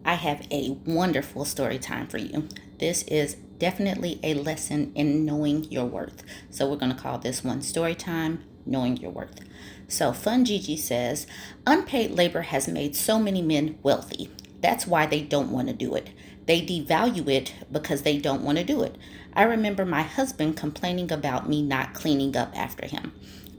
I have a wonderful story time for you. This is definitely a lesson in knowing your worth. So we're going to call this one Story Time, Knowing Your Worth. So Fun Gigi says, unpaid labor has made so many men wealthy. That's why they don't want to do it. They devalue it because they don't want to do it. I remember my husband complaining about me not cleaning up after him.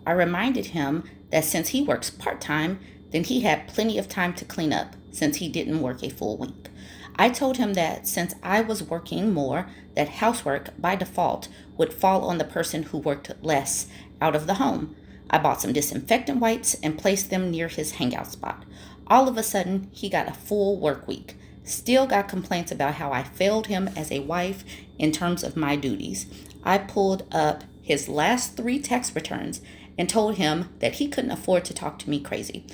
I reminded him that since he works part time, then he had plenty of time to clean up since he didn't work a full week. I told him that since I was working more, that housework by default would fall on the person who worked less out of the home. I bought some disinfectant wipes and placed them near his hangout spot. All of a sudden, he got a full work week. Still got complaints about how I failed him as a wife in terms of my duties. I pulled up his last 3 tax returns and told him that he couldn't afford to talk to me crazy.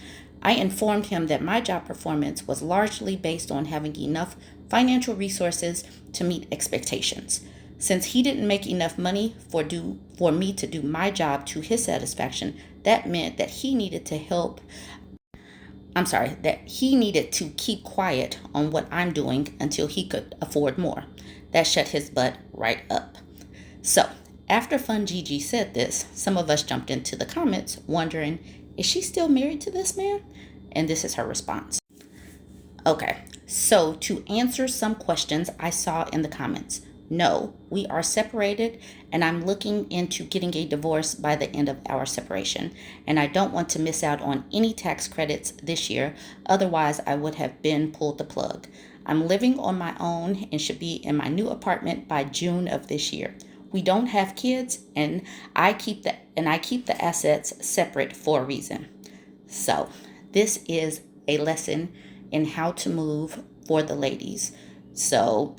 I informed him that my job performance was largely based on having enough financial resources to meet expectations. Since he didn't make enough money for me to do my job to his satisfaction, that meant that that he needed to keep quiet on what I'm doing until he could afford more. That shut his butt right up. So, after Fun Gigi said this, some of us jumped into the comments wondering, is she still married to this man? And this is her response. Okay, so to answer some questions I saw in the comments, no, we are separated and I'm looking into getting a divorce by the end of our separation. And I don't want to miss out on any tax credits this year, otherwise I would have been pulled the plug. I'm living on my own and should be in my new apartment by June of this year. We don't have kids and I keep the assets separate for a reason. So, this is a lesson in how to move for the ladies. So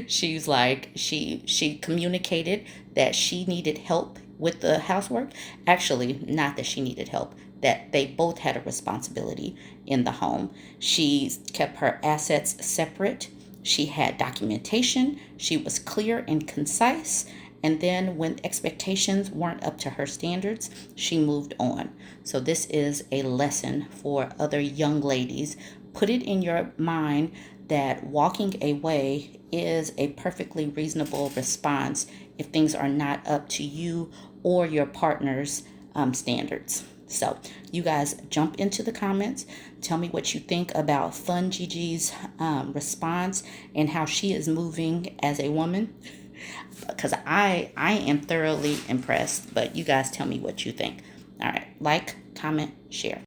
she's like, she communicated that she needed help with the housework. Actually, not that she needed help, that they both had a responsibility in the home. She kept her assets separate. She had documentation. She was clear and concise. And then when expectations weren't up to her standards, she moved on. So this is a lesson for other young ladies. Put it in your mind that walking away is a perfectly reasonable response if things are not up to you or your partner's standards. So you guys jump into the comments. Tell me what you think about Fun Gigi's response and how she is moving as a woman. Because I am thoroughly impressed, but you guys tell me what you think. All right, like, comment, share.